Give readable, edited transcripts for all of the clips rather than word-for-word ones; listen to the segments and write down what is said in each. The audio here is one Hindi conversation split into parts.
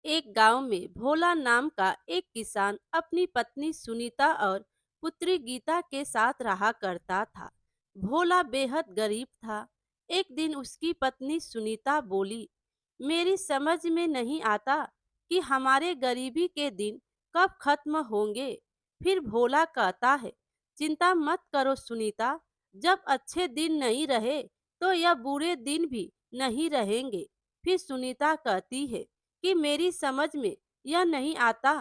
एक गांव में भोला नाम का एक किसान अपनी पत्नी सुनीता और पुत्री गीता के साथ रहा करता था। भोला बेहद गरीब था। एक दिन उसकी पत्नी सुनीता बोली, मेरी समझ में नहीं आता कि हमारे गरीबी के दिन कब खत्म होंगे। फिर भोला कहता है, चिंता मत करो सुनीता, जब अच्छे दिन नहीं रहे तो यह बुरे दिन भी नहीं रहेंगे। फिर सुनीता कहती है कि मेरी समझ में यह नहीं आता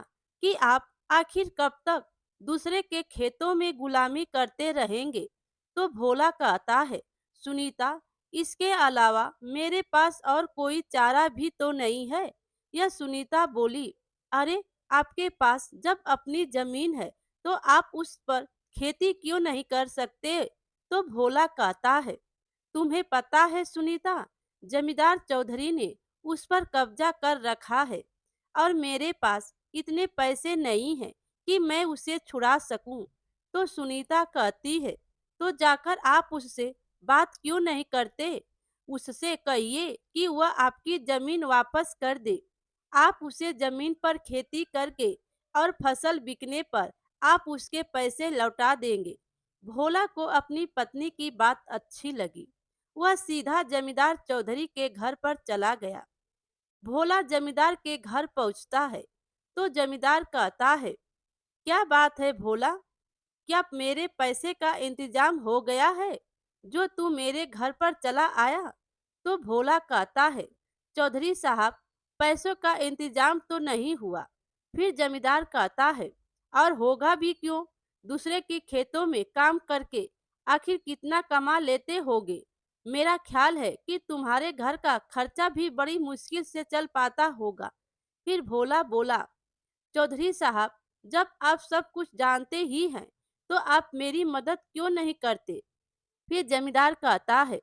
कि आप आखिर कब तक दूसरे के खेतों में गुलामी करते रहेंगे। तो भोला कहता है, सुनीता, इसके अलावा मेरे पास और कोई चारा भी तो नहीं है। यह सुनीता बोली, अरे, आपके पास जब अपनी जमीन है तो आप उस पर खेती क्यों नहीं कर सकते। तो भोला कहता है, तुम्हें पता है सुनीता, जमींदार चौधरी ने उस पर कब्जा कर रखा है और मेरे पास इतने पैसे नहीं हैं कि मैं उसे छुड़ा सकूं। तो सुनीता कहती है, तो जाकर आप उससे बात क्यों नहीं करते। उससे कहिए कि वह आपकी जमीन वापस कर दे। आप उसे जमीन पर खेती करके और फसल बिकने पर आप उसके पैसे लौटा देंगे। भोला को अपनी पत्नी की बात अच्छी लगी। वह सीधा जमींदार चौधरी के घर पर चला गया। भोला जमींदार के घर पहुंचता है तो जमींदार कहता है, क्या बात है भोला, क्या मेरे पैसे का इंतजाम हो गया है जो तू मेरे घर पर चला आया। तो भोला कहता है, चौधरी साहब, पैसों का इंतजाम तो नहीं हुआ। फिर जमींदार कहता है, और होगा भी क्यों, दूसरे के खेतों में काम करके आखिर कितना कमा लेते होगे। मेरा ख्याल है कि तुम्हारे घर का खर्चा भी बड़ी मुश्किल से चल पाता होगा। फिर भोला बोला, चौधरी साहब, जब आप सब कुछ जानते ही हैं तो आप मेरी मदद क्यों नहीं करते। फिर जमींदार कहता है,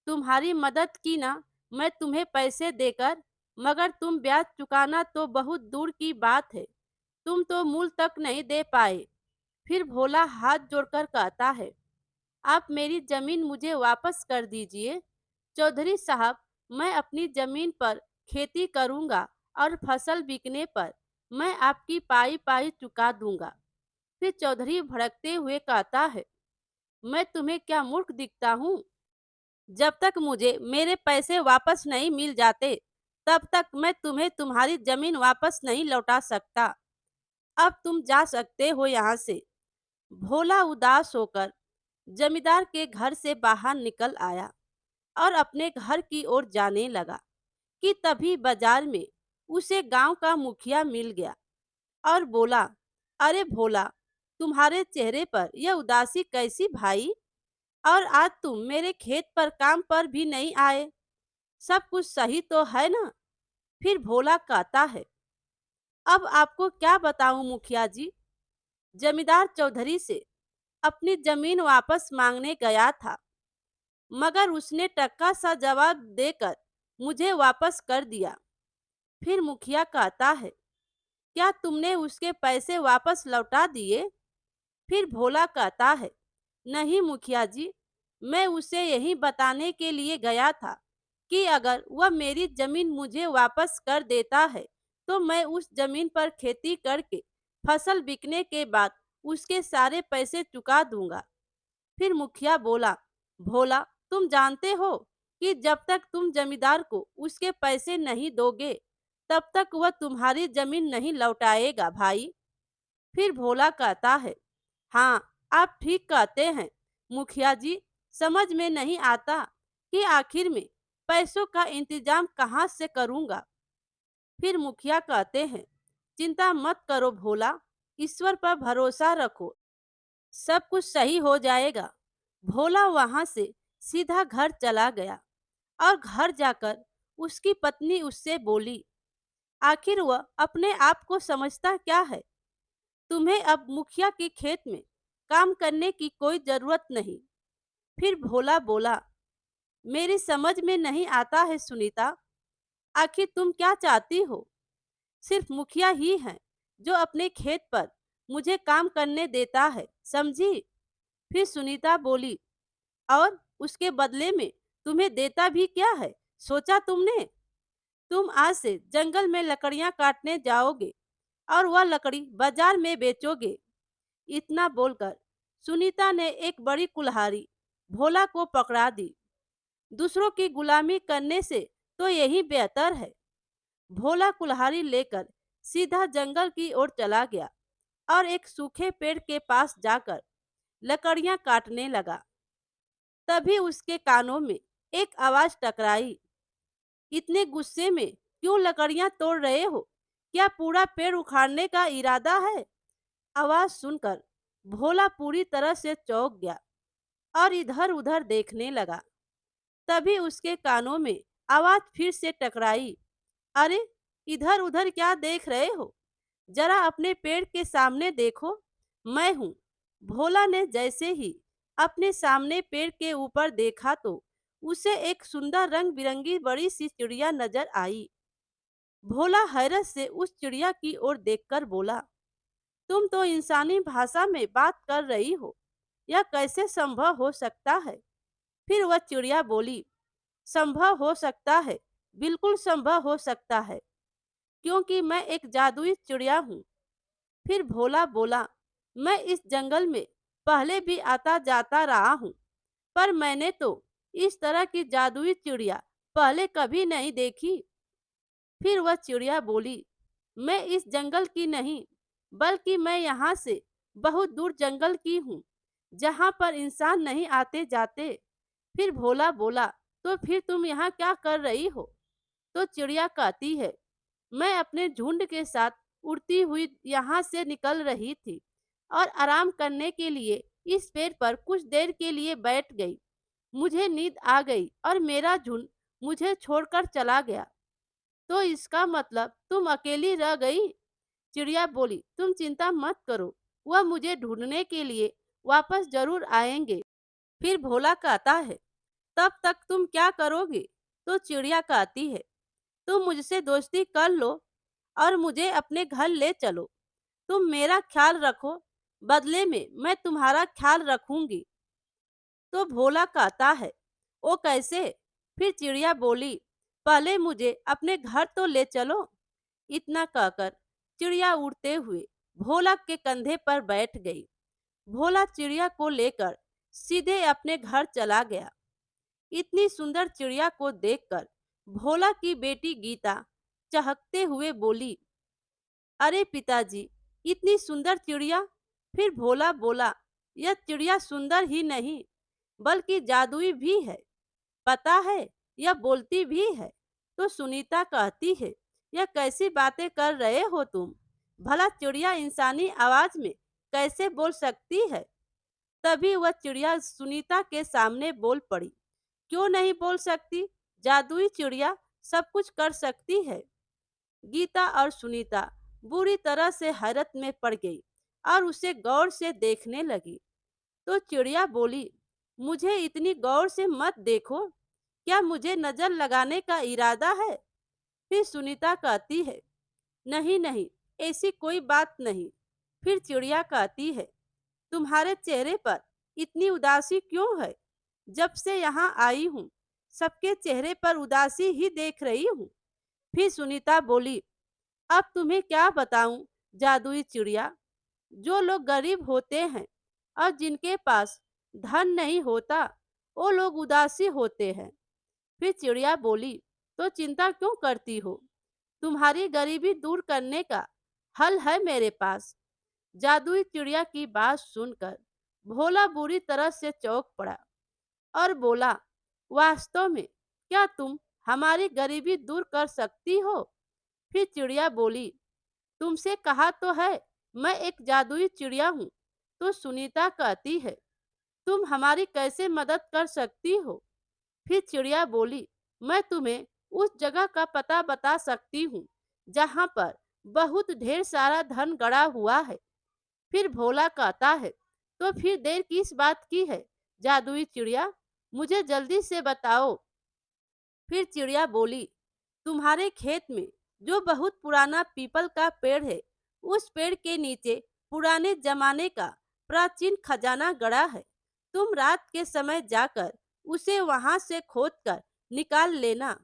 तुम्हारी मदद की ना, मैं तुम्हें पैसे देकर, मगर तुम ब्याज चुकाना तो बहुत दूर की बात है, तुम तो मूल तक नहीं दे पाए। फिर भोला हाथ जोड़कर कहता है, आप मेरी जमीन मुझे वापस कर दीजिए। चौधरी साहब, मैं अपनी जमीन पर खेती करूंगा और फसल बिकने पर मैं आपकी पाई पाई चुका दूंगा। फिर चौधरी भड़कते हुए कहता है, मैं तुम्हें क्या मूर्ख दिखता हूँ। जब तक मुझे मेरे पैसे वापस नहीं मिल जाते तब तक मैं तुम्हें तुम्हारी जमीन वापस नहीं लौटा सकता। अब तुम जा सकते हो यहाँ से। भोला उदास होकर जमींदार के घर से बाहर निकल आया और अपने घर की ओर जाने लगा कि तभी बाजार में उसे गांव का मुखिया मिल गया और बोला, अरे भोला, तुम्हारे चेहरे पर यह उदासी कैसी भाई, और आज तुम मेरे खेत पर काम पर भी नहीं आए, सब कुछ सही तो है ना। फिर भोला कहता है, अब आपको क्या बताऊं मुखिया जी, जमींदार चौधरी से अपनी जमीन वापस मांगने गया था, मगर उसने टक्का सा जवाब देकर मुझे वापस कर दिया। फिर मुखिया कहता है, क्या तुमने उसके पैसे वापस लौटा दिए। फिर भोला कहता है, नहीं मुखिया जी, मैं उसे यही बताने के लिए गया था कि अगर वह मेरी जमीन मुझे वापस कर देता है तो मैं उस जमीन पर खेती करके फसल बिकने के बाद उसके सारे पैसे चुका दूंगा। फिर मुखिया बोला, भोला, तुम जानते हो कि जब तक तुम जमींदार को उसके पैसे नहीं दोगे तब तक वह तुम्हारी जमीन नहीं लौटाएगा भाई। फिर भोला कहता है, हाँ, आप ठीक कहते हैं मुखिया जी, समझ में नहीं आता कि आखिर में पैसों का इंतजाम कहाँ से करूँगा। फिर मुखिया कहते हैं, चिंता मत करो भोला, ईश्वर पर भरोसा रखो, सब कुछ सही हो जाएगा। भोला वहां से सीधा घर चला गया और घर जाकर उसकी पत्नी उससे बोली, आखिर वह अपने आप को समझता क्या है। तुम्हें अब मुखिया के खेत में काम करने की कोई जरूरत नहीं। फिर भोला बोला, मेरी समझ में नहीं आता है सुनीता, आखिर तुम क्या चाहती हो। सिर्फ मुखिया ही है जो अपने खेत पर मुझे काम करने देता है, समझी। फिर सुनीता बोली, और उसके बदले में तुम्हें देता भी क्या है, सोचा तुमने। तुम आज से जंगल में लकड़ियां काटने जाओगे और वह लकड़ी बाजार में बेचोगे। इतना बोलकर सुनीता ने एक बड़ी कुल्हाड़ी भोला को पकड़ा दी। दूसरों की गुलामी करने से तो यही बेहतर है। भोला कुल्हाड़ी लेकर सीधा जंगल की ओर चला गया और एक सूखे पेड़ के पास जाकर लकड़ियां काटने लगा। तभी उसके कानों में एक आवाज टकराई, इतने गुस्से में क्यों लकड़ियां तोड़ रहे हो? क्या पूरा पेड़ उखाड़ने का इरादा है? आवाज सुनकर भोला पूरी तरह से चौंक गया और इधर उधर देखने लगा। तभी उसके कानों में आवाज फिर से टकराई, अरे, इधर उधर क्या देख रहे हो? जरा अपने पेड़ के सामने देखो, मैं हूँ। भोला ने जैसे ही अपने सामने पेड़ के ऊपर देखा तो उसे एक सुंदर रंग बिरंगी बड़ी सी चिड़िया नजर आई। भोला हैरत से उस चिड़िया की ओर देखकर बोला, तुम तो इंसानी भाषा में बात कर रही हो, यह कैसे संभव हो सकता है? फिर वह चिड़िया बोली, संभव हो सकता है, बिल्कुल संभव हो सकता है, क्योंकि मैं एक जादुई चिड़िया हूँ। फिर भोला बोला, मैं इस जंगल में पहले भी आता जाता रहा हूँ, पर मैंने तो इस तरह की जादुई चिड़िया पहले कभी नहीं देखी। फिर वह चिड़िया बोली, मैं इस जंगल की नहीं, बल्कि मैं यहाँ से बहुत दूर जंगल की हूँ, जहाँ पर इंसान नहीं आते जाते। फिर भोला बोला, तो फिर तुम यहाँ क्या कर रही हो? तो चिड़िया कहती है, मैं अपने झुंड के साथ उड़ती हुई यहाँ से निकल रही थी और आराम करने के लिए इस पेड़ पर कुछ देर के लिए बैठ गई। मुझे नींद आ गई और मेरा झुंड मुझे छोड़कर चला गया। तो इसका मतलब तुम अकेली रह गई? चिड़िया बोली, तुम चिंता मत करो, वह मुझे ढूंढने के लिए वापस जरूर आएंगे। फिर भोला कहता है, तब तक तुम क्या करोगे? तो चिड़िया कहती है, तुम मुझसे दोस्ती कर लो और मुझे अपने घर ले चलो। तुम मेरा ख्याल रखो, बदले में मैं तुम्हारा ख्याल रखूंगी। तो भोला कहता है, ओ कैसे? फिर चिड़िया बोली, पहले मुझे अपने घर तो ले चलो। इतना कहकर चिड़िया उड़ते हुए भोला के कंधे पर बैठ गई। भोला चिड़िया को लेकर सीधे अपने घर चला गया। इतनी सुंदर चिड़िया को देखकर भोला की बेटी गीता चहकते हुए बोली, अरे पिताजी, इतनी सुंदर चिड़िया? फिर भोला बोला, यह चिड़िया सुंदर ही नहीं, बल्कि जादुई भी है। पता है, यह बोलती भी है। तो सुनीता कहती है, यह कैसी बातें कर रहे हो तुम? भला चिड़िया इंसानी आवाज में कैसे बोल सकती है? तभी वह चिड़िया सुनीता के सामने बोल पड़ी, क्यों नहीं बोल सकती? जादुई चिड़िया सब कुछ कर सकती है। गीता और सुनीता बुरी तरह से हैरत में पड़ गई और उसे गौर से देखने लगी। तो चिड़िया बोली, मुझे इतनी गौर से मत देखो, क्या मुझे नजर लगाने का इरादा है? फिर सुनीता कहती है, नहीं नहीं, ऐसी कोई बात नहीं। फिर चिड़िया कहती है, तुम्हारे चेहरे पर इतनी उदासी क्यों है? जब से यहाँ आई हूँ, सबके चेहरे पर उदासी ही देख रही हूँ। फिर सुनीता बोली, अब तुम्हें क्या बताऊं जादुई चिड़िया, जो लोग गरीब होते हैं और जिनके पास धन नहीं होता, वो लोग उदासी होते हैं। फिर चिड़िया बोली, तो चिंता क्यों करती हो? तुम्हारी गरीबी दूर करने का हल है मेरे पास। जादुई चिड़िया की बात सुनकर भोला बुरी तरह से चौंक पड़ा और बोला, वास्तव में क्या तुम हमारी गरीबी दूर कर सकती हो? फिर चिड़िया बोली, तुमसे कहा तो है मैं एक जादुई चिड़िया हूँ। तो सुनीता कहती है, तुम हमारी कैसे मदद कर सकती हो? फिर चिड़िया बोली, मैं तुम्हें उस जगह का पता बता सकती हूँ जहाँ पर बहुत ढेर सारा धन गड़ा हुआ है। फिर भोला कहता है, तो फिर देर किस बात की है जादुई चिड़िया, मुझे जल्दी से बताओ। फिर चिड़िया बोली, तुम्हारे खेत में जो बहुत पुराना पीपल का पेड़ है, उस पेड़ के नीचे पुराने जमाने का प्राचीन खजाना गड़ा है। तुम रात के समय जाकर उसे वहां से खोदकर निकाल लेना।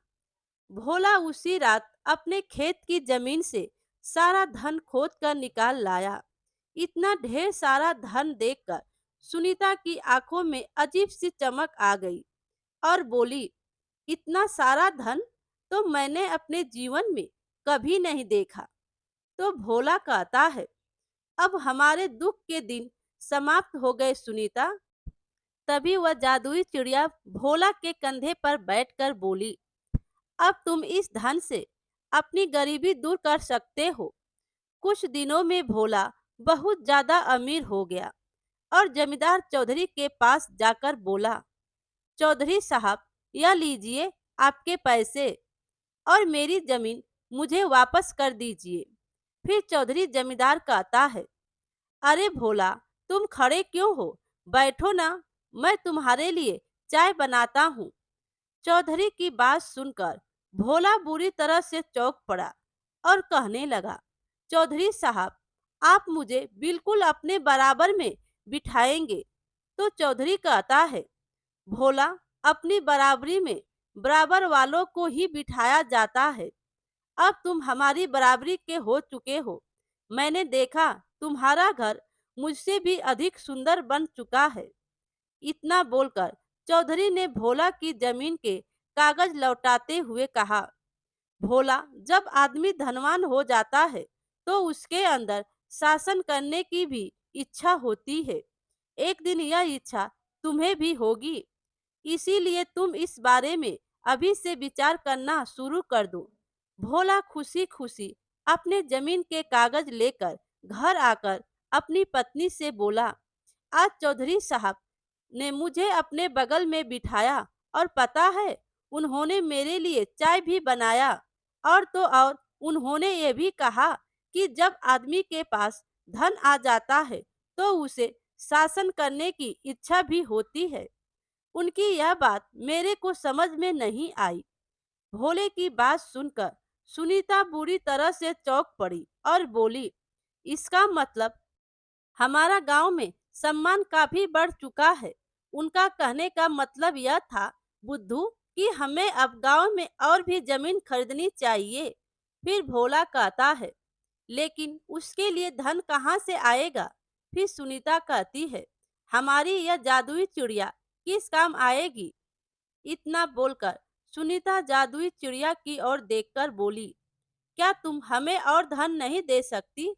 भोला उसी रात अपने खेत की जमीन से सारा धन खोद कर निकाल लाया। इतना ढेर सारा धन देखकर सुनीता की आंखों में अजीब सी चमक आ गई और बोली, इतना सारा धन तो मैंने अपने जीवन में कभी नहीं देखा। तो भोला कहता है, अब हमारे दुख के दिन समाप्त हो गए सुनीता। तभी वह जादुई चिड़िया भोला के कंधे पर बैठकर बोली, अब तुम इस धन से अपनी गरीबी दूर कर सकते हो। कुछ दिनों में भोला बहुत ज्यादा अमीर हो गया और जमींदार चौधरी के पास जाकर बोला, चौधरी साहब, यह लीजिए आपके पैसे और मेरी जमीन मुझे वापस कर दीजिए। फिर चौधरी जमींदार कहता है, अरे भोला, तुम खड़े क्यों हो? बैठो ना, मैं तुम्हारे लिए चाय बनाता हूँ। चौधरी की बात सुनकर भोला बुरी तरह से चौंक पड़ा और कहने लगा, चौधरी साहब, आप मुझे बिल्कुल अपने बराबर में बिठाएंगे? तो चौधरी कहता है, भोला, अपनी बराबरी में बराबर वालों को ही बिठाया जाता है। अब तुम हमारी बराबरी के हो चुके हो। मैंने देखा तुम्हारा घर मुझसे भी अधिक सुंदर बन चुका है। इतना बोलकर चौधरी ने भोला की जमीन के कागज लौटाते हुए कहा, भोला, जब आदमी धनवान हो जाता है तो उसके अंदर शासन करने की भी इच्छा होती है। एक दिन यह इच्छा तुम्हें भी होगी। इसीलिए तुम इस बारे में अभी से विचार करना शुरू कर दो। भोला खुशी खुशी अपने जमीन के कागज लेकर घर आकर अपनी पत्नी से बोला, आज चौधरी साहब ने मुझे अपने बगल में बिठाया और पता है, उन्होंने मेरे लिए चाय भी बनाया। और तो और उन्होंने ये भी कहा कि जब आदमी के पास धन आ जाता है तो उसे शासन करने की इच्छा भी होती है। उनकी यह बात मेरे को समझ में नहीं आई। भोले की बात सुनकर सुनीता बुरी तरह से चौंक पड़ी और बोली, इसका मतलब हमारा गांव में सम्मान काफी बढ़ चुका है। उनका कहने का मतलब यह था, बुद्धू, कि हमें अब गांव में और भी जमीन खरीदनी चाहिए। फिर भोला कहता है, लेकिन उसके लिए धन कहाँ से आएगा? फिर सुनीता कहती है, हमारी यह जादुई चिड़िया किस काम आएगी? इतना बोलकर सुनीता जादुई चिड़िया की ओर देखकर बोली, क्या तुम हमें और धन नहीं दे सकती?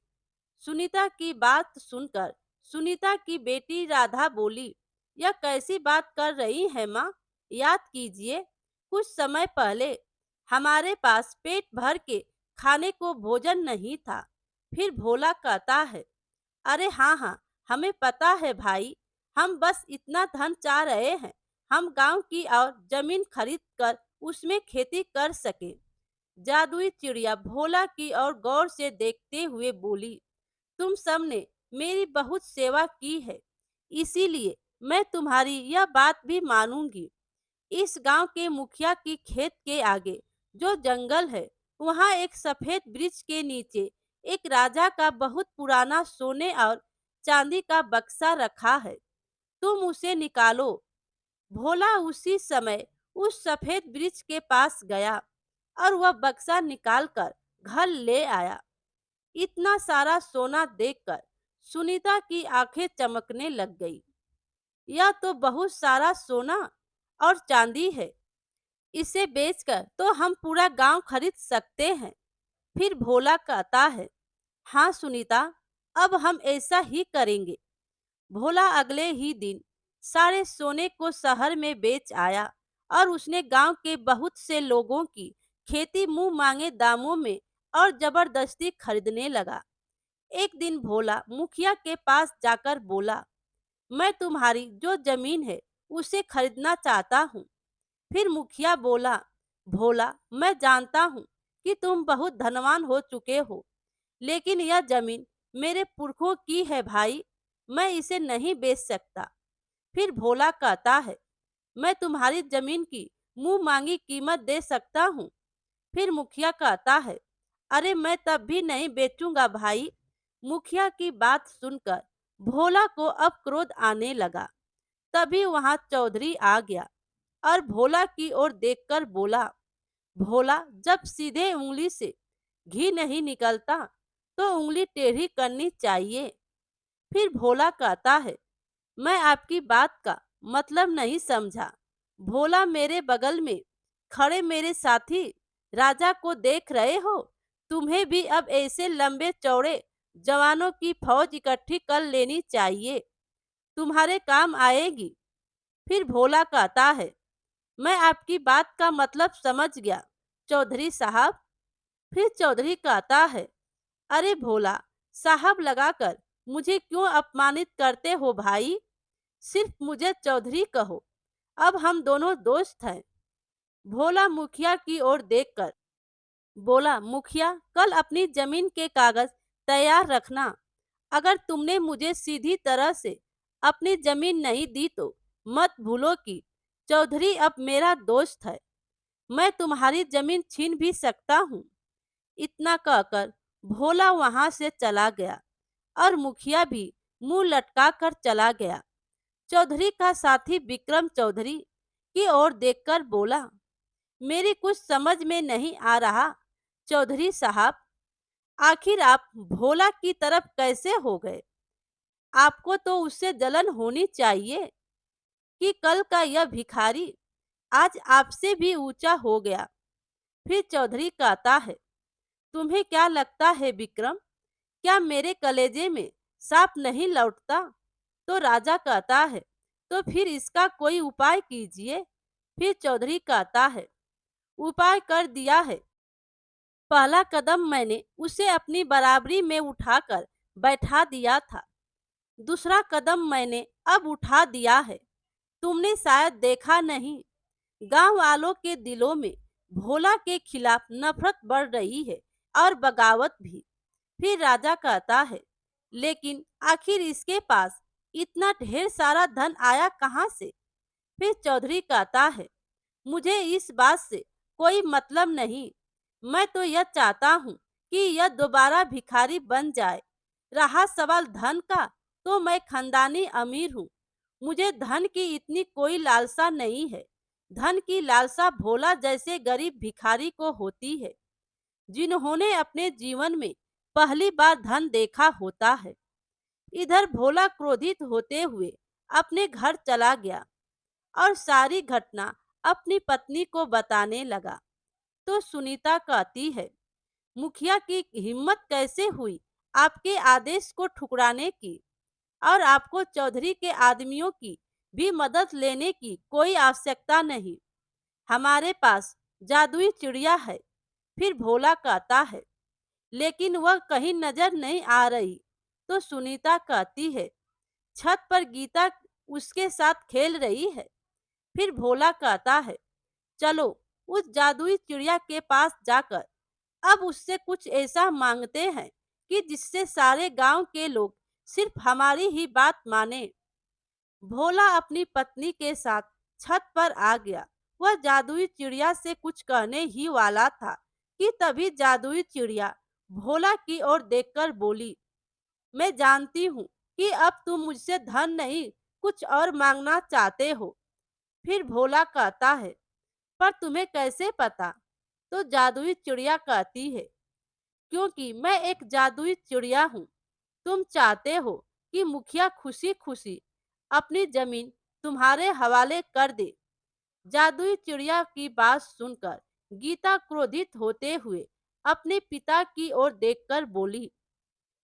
सुनीता की बात सुनकर सुनीता की बेटी राधा बोली, यह कैसी बात कर रही है माँ? याद कीजिए, कुछ समय पहले हमारे पास पेट भर के खाने को भोजन नहीं था। फिर भोला कहता है, अरे हाँ हाँ, हमें पता है भाई, हम बस इतना धन चाह रहे हैं, हम गांव की और जमीन खरीद कर उसमें खेती कर सके। जादुई चिड़िया भोला की ओर गौर से देखते हुए बोली, तुम सबने मेरी बहुत सेवा की है, इसीलिए मैं तुम्हारी यह बात भी मानूंगी। इस गांव के मुखिया की खेत के आगे जो जंगल है, वहां एक सफेद वृक्ष के नीचे एक राजा का बहुत पुराना सोने और चांदी का बक्सा रखा है। तुम उसे निकालो। भोला उसी समय उस सफेद वृक्ष के पास गया और वह बक्सा निकालकर घर ले आया। इतना सारा सोना देखकर सुनीता की आंखें चमकने लग गई। यह तो बहुत सारा सोना और चांदी है। इसे बेचकर तो हम पूरा गांव खरीद सकते हैं। फिर भोला कहता है, हाँ सुनीता, अब हम ऐसा ही करेंगे। भोला अगले ही दिन सारे सोने को शहर में बेच आया और उसने गांव के बहुत से लोगों की खेती मुंह मांगे दामों में और जबरदस्ती खरीदने लगा। एक दिन भोला मुखिया के पास जाकर बोला, मैं तुम्हारी जो जमीन है उसे खरीदना चाहता हूँ। फिर मुखिया बोला, भोला, मैं जानता हूँ कि तुम बहुत धनवान हो चुके हो, लेकिन यह जमीन मेरे पुरखों की है भाई, मैं इसे नहीं बेच सकता। फिर भोला कहता है, मैं तुम्हारी जमीन की मुंह मांगी कीमत दे सकता हूँ। फिर मुखिया कहता है, अरे मैं तब भी नहीं बेचूंगा भाई। मुखिया की बात सुनकर भोला को अब क्रोध आने लगा। तभी वहां चौधरी आ गया और भोला की ओर देखकर बोला, भोला, जब सीधे उंगली से घी नहीं निकलता तो उंगली टेढ़ी करनी चाहिए। फिर भोला कहता है, मैं आपकी बात का मतलब नहीं समझा। भोला, मेरे बगल में खड़े मेरे साथी राजा को देख रहे हो? तुम्हें भी अब ऐसे लंबे चौड़े जवानों की फौज इकट्ठी कर लेनी चाहिए, तुम्हारे काम आएगी। फिर भोला कहता है, मैं आपकी बात का मतलब समझ गया चौधरी साहब। फिर चौधरी कहता है, अरे भोला साहब लगाकर मुझे क्यों अपमानित करते हो भाई? सिर्फ मुझे चौधरी कहो, अब हम दोनों दोस्त हैं। भोला मुखिया की ओर देखकर बोला, मुखिया, कल अपनी जमीन के कागज तैयार रखना। अगर तुमने मुझे सीधी तरह से अपनी जमीन नहीं दी तो मत भूलो कि चौधरी अब मेरा दोस्त है, मैं तुम्हारी जमीन छीन भी सकता हूँ। इतना कहकर भोला वहां से चला गया और मुखिया भी मुंह लटका कर चला गया। चौधरी का साथी विक्रम चौधरी की ओर देखकर बोला, मेरी कुछ समझ में नहीं आ रहा चौधरी साहब, आखिर आप भोला की तरफ कैसे हो गए? आपको तो उससे जलन होनी चाहिए कि कल का यह भिखारी आज आपसे भी ऊंचा हो गया। फिर चौधरी कहता है, तुम्हें क्या लगता है विक्रम, क्या मेरे कलेजे में सांप नहीं लौटता? तो राजा कहता है, तो फिर इसका कोई उपाय कीजिए। फिर चौधरी कहता है, उपाय कर दिया है। पहला कदम मैंने उसे अपनी बराबरी में उठाकर बैठा दिया था, दूसरा कदम मैंने अब उठा दिया है। तुमने शायद देखा नहीं, गांव वालों के दिलों में भोला के खिलाफ नफरत बढ़ रही है और बगावत भी। फिर राजा कहता है, लेकिन आखिर इसके पास इतना ढेर सारा धन आया कहाँ से? फिर चौधरी कहता है, मुझे इस बात से कोई मतलब नहीं, मैं तो यह चाहता हूँ कि यह दोबारा भिखारी बन जाए। रहा सवाल धन का, तो मैं खानदानी अमीर हूँ, मुझे धन की इतनी कोई लालसा नहीं है। धन की लालसा भोला जैसे गरीब भिखारी को होती है, जिन्होंने अपने जीवन में पहली बार धन देखा होता है। इधर भोला क्रोधित होते हुए अपने घर चला गया और सारी घटना अपनी पत्नी को बताने लगा। तो सुनीता कहती है, मुखिया की हिम्मत कैसे हुई आपके आदेश को ठुकराने की? और आपको चौधरी के आदमियों की भी मदद लेने की कोई आवश्यकता नहीं, हमारे पास जादुई चिड़िया है। फिर भोला कहता है, लेकिन वह कहीं नजर नहीं आ रही। तो सुनीता कहती है, छत पर गीता उसके साथ खेल रही है। फिर भोला कहता है, चलो उस जादुई चिड़िया के पास जाकर अब उससे कुछ ऐसा मांगते हैं कि जिससे सारे गांव के लोग सिर्फ हमारी ही बात माने। भोला अपनी पत्नी के साथ छत पर आ गया। वह जादुई चिड़िया से कुछ कहने ही वाला था कि तभी जादुई चिड़िया भोला की ओर देखकर बोली, मैं जानती हूँ कि अब तुम मुझसे धन नहीं कुछ और मांगना चाहते हो। फिर भोला कहता है, पर तुम्हें कैसे पता? तो जादुई चिड़िया कहती है, क्योंकि मैं एक जादुई चिड़िया हूँ। तुम चाहते हो कि मुखिया खुशी खुशी अपनी जमीन तुम्हारे हवाले कर दे। जादुई चिड़िया की बात सुनकर गीता क्रोधित होते हुए अपने पिता की ओर देखकर बोली,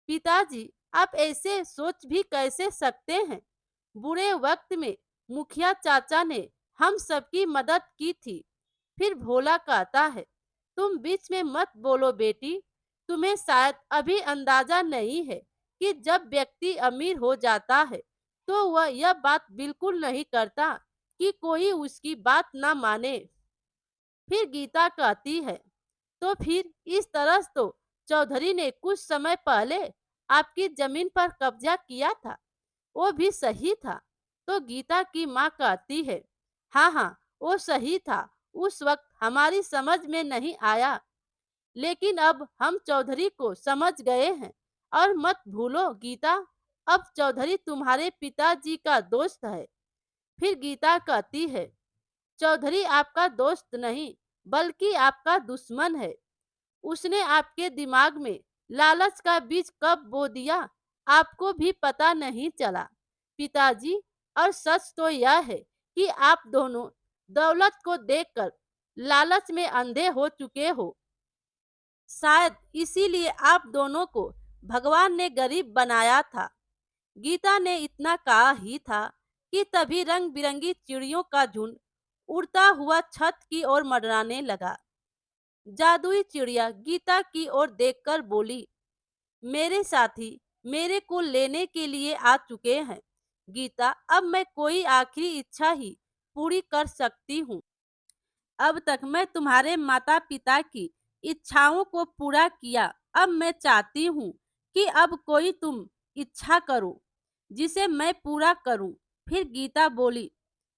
पिताजी, आप ऐसे सोच भी कैसे सकते हैं? बुरे वक्त में मुखिया चाचा ने हम सबकी मदद की थी। फिर भोला कहता है, तुम बीच में मत बोलो बेटी, तुम्हें शायद अभी अंदाजा नहीं है कि जब व्यक्ति अमीर हो जाता है तो वह यह बात बिल्कुल नहीं करता कि कोई उसकी बात ना माने। फिर गीता कहती है, तो फिर इस तरह तो चौधरी ने कुछ समय पहले आपकी जमीन पर कब्जा किया था, वो भी सही था। तो गीता की माँ कहती है, हाँ हाँ, वो सही था, उस वक्त हमारी समझ में नहीं आया, लेकिन अब हम चौधरी को समझ गए हैं। और मत भूलो गीता, अब चौधरी तुम्हारे पिताजी का दोस्त है। फिर गीता कहती है, चौधरी आपका दोस्त नहीं बल्कि आपका दुश्मन है। उसने आपके दिमाग में लालच का बीज कब बो दिया, आपको भी पता नहीं चला। पिताजी, और सच तो यह है कि आप दोनों दौलत को देखकर लालच में अंधे हो चुके हो। शायद इसीलिए आप दोनों को भगवान ने गरीब बनाया था। गीता ने इतना कहा ही था कि तभी रंग बिरंगी चिड़ियों का झुंड उड़ता हुआ छत की ओर मंडराने लगा। जादुई चिड़िया गीता की ओर देखकर बोली, मेरे साथी मेरे को लेने के लिए आ चुके हैं। गीता, अब मैं कोई आखिरी इच्छा ही पूरी कर सकती हूँ। अब तक मैं तुम्हारे माता पिता की इच्छाओं को पूरा किया। अब मैं चाहती हूँ कि अब कोई तुम इच्छा करो जिसे मैं पूरा करूँ। फिर गीता बोली,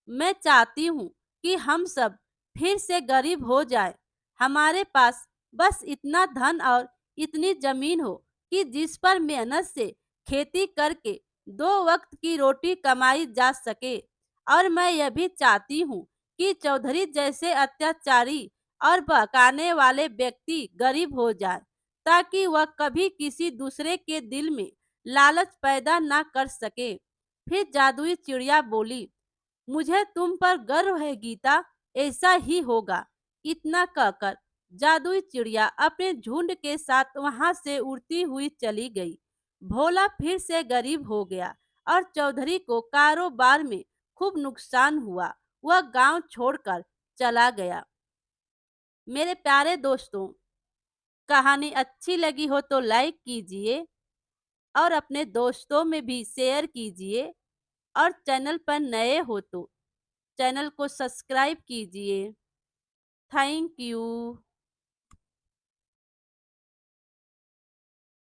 मैं चाहती हूँ कि हम सब फिर से गरीब हो जाए। हमारे पास बस इतना धन और इतनी जमीन हो कि जिस पर मेहनत से खेती करके 2 वक्त की रोटी कमाई जा सके। और मैं यह भी चाहती हूँ कि चौधरी जैसे अत्याचारी और बहकाने वाले व्यक्ति गरीब हो जाए, ताकि वह कभी किसी दूसरे के दिल में लालच पैदा ना कर सके। फिर जादुई चिड़िया बोली, मुझे तुम पर गर्व है गीता, ऐसा ही होगा। इतना कहकर जादुई चिड़िया अपने झुंड के साथ वहां से उड़ती हुई चली गई। भोला फिर से गरीब हो गया और चौधरी को कारोबार में खूब नुकसान हुआ। वह गांव छोड़कर चला गया। मेरे प्यारे दोस्तों, कहानी अच्छी लगी हो तो लाइक कीजिए और अपने दोस्तों में भी शेयर कीजिए, और चैनल पर नए हो तो चैनल को सब्सक्राइब कीजिए। Thank you.